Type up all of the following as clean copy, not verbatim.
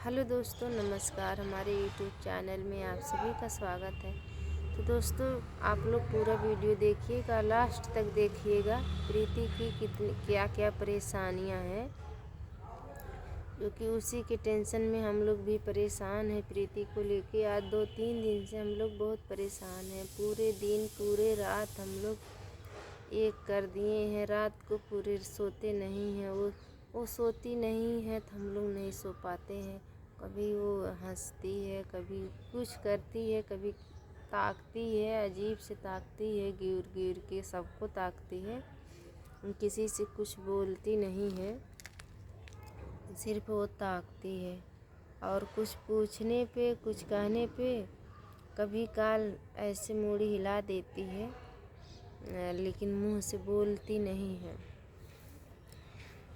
Hello दोस्तों, नमस्कार। हमारे यूट्यूब चैनल में आप सभी का स्वागत है। तो दोस्तों, आप लोग पूरा वीडियो देखिएगा, लास्ट तक देखिएगा। प्रीति की कितनी क्या क्या परेशानियां हैं, क्योंकि उसी के टेंशन में हम लोग भी परेशान हैं। प्रीति को लेके आज 2-3 दिन से हम लोग बहुत परेशान हैं। पूरे दिन पूरे रात हम लोग एक कर दिए हैं। रात को पूरे सोते नहीं हैं। वो सोती नहीं है तो हम लोग नहीं सो पाते हैं। कभी वो हंसती है, कभी कुछ करती है, कभी ताकती है, अजीब से ताकती है, गिर गिर के सबको ताकती है। किसी से कुछ बोलती नहीं है, सिर्फ वो ताकती है। और कुछ पूछने पे, कुछ कहने पे कभी काल ऐसे मूड़ी हिला देती है, लेकिन मुंह से बोलती नहीं है।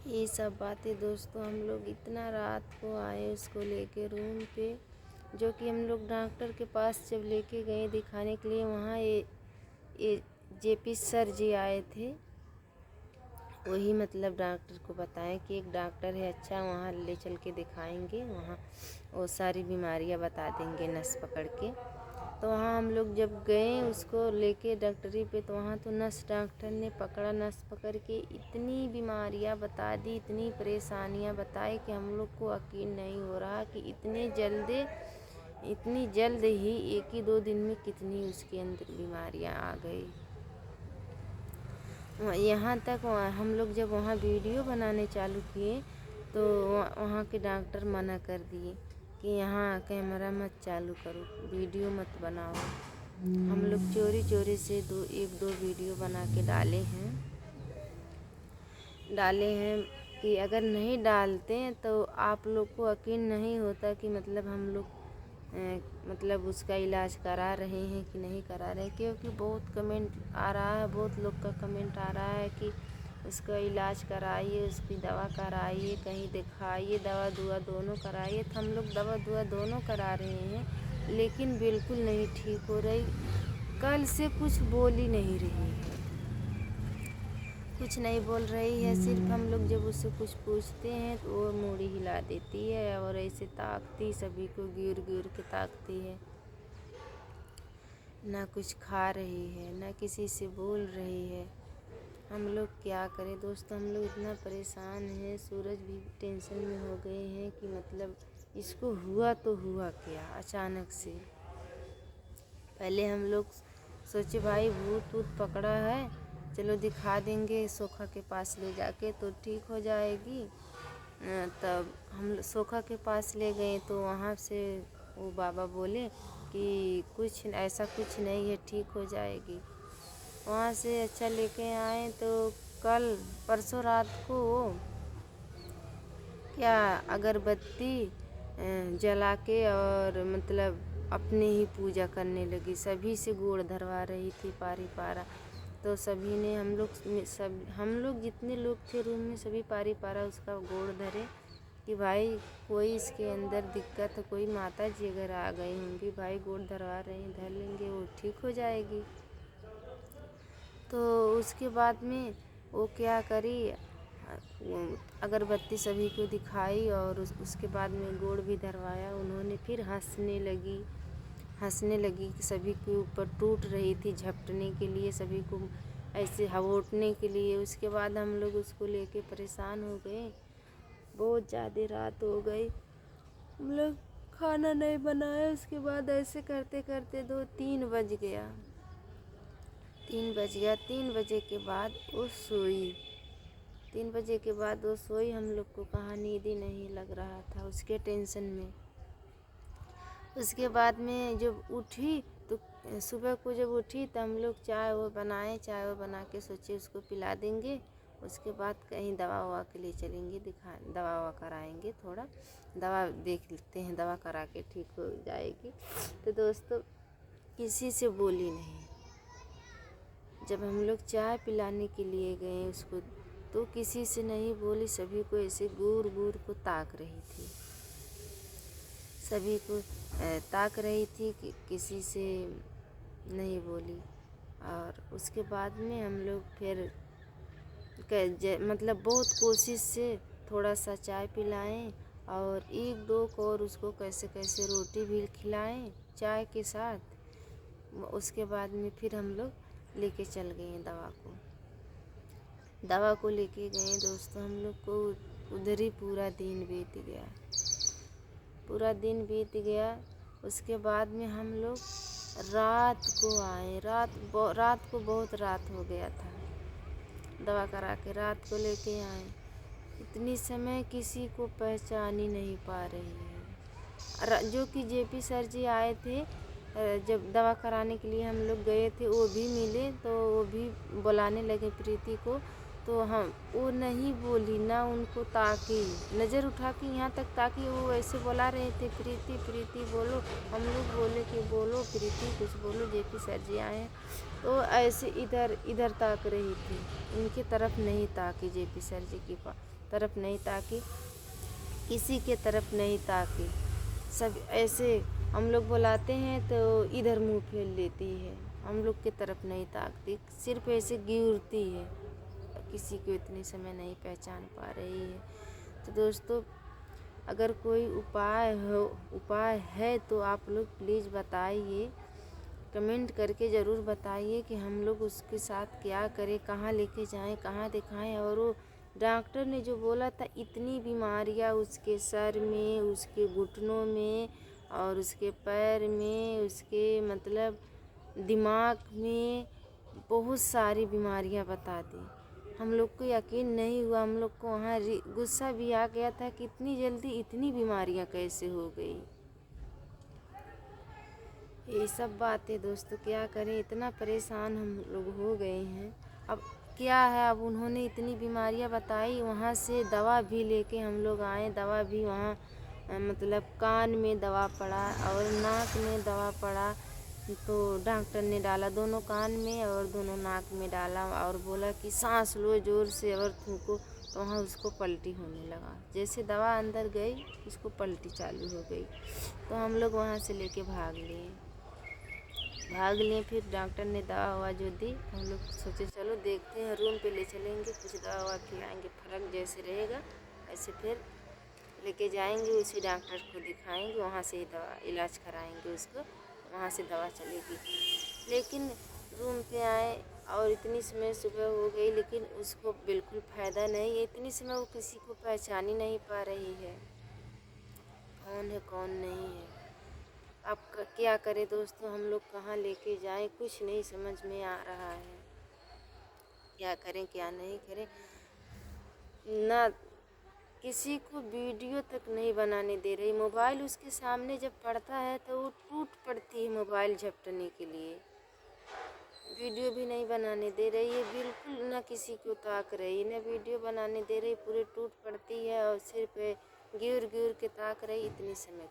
ये सब बातें दोस्तों, हम लोग इतना रात को आए उसको लेके रूम पे, जो कि हम लोग डॉक्टर के पास जब लेके गए दिखाने के लिए, वहाँ ये जेपी सर जी आए थे। वही मतलब डॉक्टर को बताएं कि एक डॉक्टर है अच्छा, वहाँ ले चल के दिखाएंगे, वहाँ वो सारी बीमारियाँ बता देंगे नस पकड़ के। तो वहाँ हम लोग जब गए उसको लेके डॉक्टरी पे, तो वहाँ तो नस डॉक्टर ने पकड़ा, नस पकड़ के इतनी बीमारियाँ बता दी, इतनी परेशानियाँ बताई कि हम लोग को यकीन नहीं हो रहा कि इतनी जल्द ही 1 ही 2 दिन में कितनी उसके अंदर बीमारियाँ आ गई। यहाँ तक हम लोग जब वहाँ वीडियो बनाने चालू किए तो वहाँ के डॉक्टर मना कर दिए कि यहाँ कैमरा मत चालू करो, वीडियो मत बनाओ। हम लोग चोरी चोरी से 1-2 वीडियो बना के डाले हैं कि अगर नहीं डालते तो आप लोग को यकीन नहीं होता कि मतलब हम लोग मतलब उसका इलाज करा रहे हैं कि नहीं करा रहे हैं। क्योंकि बहुत कमेंट आ रहा है, बहुत लोग का कमेंट आ रहा है कि उसका इलाज कराइए, उसकी दवा कराइए, कहीं दिखाइए, दवा दुआ दोनों कराइए। तो हम लोग दवा दुआ दोनों करा रहे हैं, लेकिन बिल्कुल नहीं ठीक हो रही। कल से कुछ बोल ही नहीं रही है, कुछ नहीं बोल रही है। सिर्फ हम लोग जब उससे कुछ पूछते हैं तो वो मूड़ी हिला देती है और ऐसे ताकती, सभी को गिर गिर के ताकती है। ना कुछ खा रही है, ना किसी से बोल रही है। हम लोग क्या करें दोस्तों, हम लोग इतना परेशान हैं। सूरज भी टेंशन में हो गए हैं कि मतलब इसको हुआ तो हुआ क्या अचानक से। पहले हम लोग सोचे भाई भूत वूत पकड़ा है, चलो दिखा देंगे सोखा के पास ले जाके तो ठीक हो जाएगी। तब हम सोखा के पास ले गए तो वहाँ से वो बाबा बोले कि कुछ नहीं है, ठीक हो जाएगी। वहाँ से अच्छा लेके आए तो कल परसों रात को वो क्या अगरबत्ती जला के और मतलब अपने ही पूजा करने लगी। सभी से गोड़ धरवा रही थी पारी पारा। तो सभी ने हम लोग जितने लोग थे रूम में सभी पारी पारा उसका गोड़ धरे कि भाई कोई इसके अंदर दिक्कत है, कोई माता जी अगर आ गई होंगी, भाई गोड़ धरवा रहे हैं, धर लेंगे, वो ठीक हो जाएगी। तो उसके बाद में वो क्या करी, अगरबत्ती सभी को दिखाई और उसके बाद में गोड़ भी धरवाया। उन्होंने फिर हंसने लगी कि सभी के ऊपर टूट रही थी, झपटने के लिए, सभी को ऐसे हवोटने के लिए। उसके बाद हम लोग उसको लेके परेशान हो गए। बहुत ज़्यादा रात हो गई, हम लोग खाना नहीं बनाया। उसके बाद ऐसे करते करते 2-3 बज गया। 3 बजे के बाद वो सोई। 3 बजे के बाद वो सोई। हम लोग को कहाँ नींद ही नहीं लग रहा था उसके टेंशन में। उसके बाद में जब उठी तो सुबह को जब उठी तो हम लोग चाय वो बना के सोचे उसको पिला देंगे। उसके बाद कहीं दवा ववा के लिए चलेंगे, दवा ववा कराएंगे, थोड़ा दवा देख लेते हैं, दवा करा के ठीक हो जाएगी। तो दोस्तों किसी से बोली नहीं। जब हम लोग चाय पिलाने के लिए गए उसको तो किसी से नहीं बोली, सभी को ऐसे घूर घूर को ताक रही थी, सभी को ताक रही थी कि किसी से नहीं बोली। और उसके बाद में हम लोग फिर मतलब बहुत कोशिश से थोड़ा सा चाय पिलाएं और एक दो और उसको कैसे कैसे रोटी भी खिलाएं चाय के साथ। उसके बाद में फिर हम लोग लेके चल गए दवा को लेके गए दोस्तों। हम लोग को उधर ही पूरा दिन बीत गया। उसके बाद में हम लोग रात को आए। रात को बहुत रात हो गया था। दवा करा के रात को लेके आए। इतनी समय किसी को पहचान ही नहीं पा रही है। जो कि जेपी सर जी आए थे, जब दवा कराने के लिए हम लोग गए थे, वो भी मिले तो वो भी बुलाने लगे प्रीति को। तो वो नहीं बोली, ना उनको ताकी, नज़र उठा के यहाँ तक ताकि। वो ऐसे बुला रहे थे, प्रीति प्रीति बोलो। हम लोग बोले कि बोलो प्रीति कुछ बोलो, जेपी सर जी आए हैं। तो ऐसे इधर ताक रही थी, उनकी तरफ नहीं ताकी, जेपी सर जी की तरफ नहीं ताकी, किसी के तरफ नहीं ताकी। सब ऐसे हम लोग बुलाते हैं तो इधर मुंह फेर लेती है, हम लोग की तरफ नहीं ताकती, सिर्फ ऐसे गिरती है। किसी को इतने समय नहीं पहचान पा रही है। तो दोस्तों, अगर कोई उपाय है तो आप लोग प्लीज़ बताइए, कमेंट करके ज़रूर बताइए कि हम लोग उसके साथ क्या करें, कहाँ लेके जाएं, कहाँ दिखाएं। और वो डॉक्टर ने जो बोला था, इतनी बीमारियां उसके सर में, उसके घुटनों में और उसके पैर में, उसके मतलब दिमाग में, बहुत सारी बीमारियां बता दी। हम लोग को यकीन नहीं हुआ। हम लोग को वहाँ गुस्सा भी आ गया था कि इतनी जल्दी इतनी बीमारियां कैसे हो गई। ये सब बातें दोस्तों क्या करें, इतना परेशान हम लोग हो गए हैं। अब क्या है, अब उन्होंने इतनी बीमारियां बताई। वहाँ से दवा भी लेके हम लोग आए। दवा भी वहाँ मतलब कान में दवा पड़ा और नाक में दवा पड़ा। तो डॉक्टर ने डाला दोनों कान में और दोनों नाक में डाला और बोला कि सांस लो ज़ोर से और थूको। तो वहाँ उसको पलटी होने लगा। जैसे दवा अंदर गई, उसको पलटी चालू हो गई। तो हम लोग वहाँ से लेके भाग लिए। फिर डॉक्टर ने दवा ववा जो दी, हम लोग सोचे चलो देखते हैं, रूम पे ले चलेंगे, कुछ दवा ववा खिलाएंगे, फर्क जैसे रहेगा ऐसे फिर लेके जाएंगे, उसी डॉक्टर को दिखाएंगे, वहाँ से ही दवा इलाज कराएंगे उसको, वहाँ से दवा चलेगी। लेकिन रूम पे आए और इतनी समय सुबह हो गई, लेकिन उसको बिल्कुल फ़ायदा नहीं है। इतनी समय वो किसी को पहचान ही नहीं पा रही है, कौन है कौन नहीं है। अब क्या करें दोस्तों, हम लोग कहाँ लेके जाएं, कुछ नहीं समझ में आ रहा है। क्या करें क्या नहीं करें। ना किसी को वीडियो तक नहीं बनाने दे रही। मोबाइल उसके सामने जब पड़ता है तो वो टूट पड़ती है मोबाइल झपटने के लिए। वीडियो भी नहीं बनाने दे रही है बिल्कुल, ना किसी को ताक रही, ना वीडियो बनाने दे रही, पूरे टूट पड़ती है और सिर्फ गिर के ताक रही। इतनी समय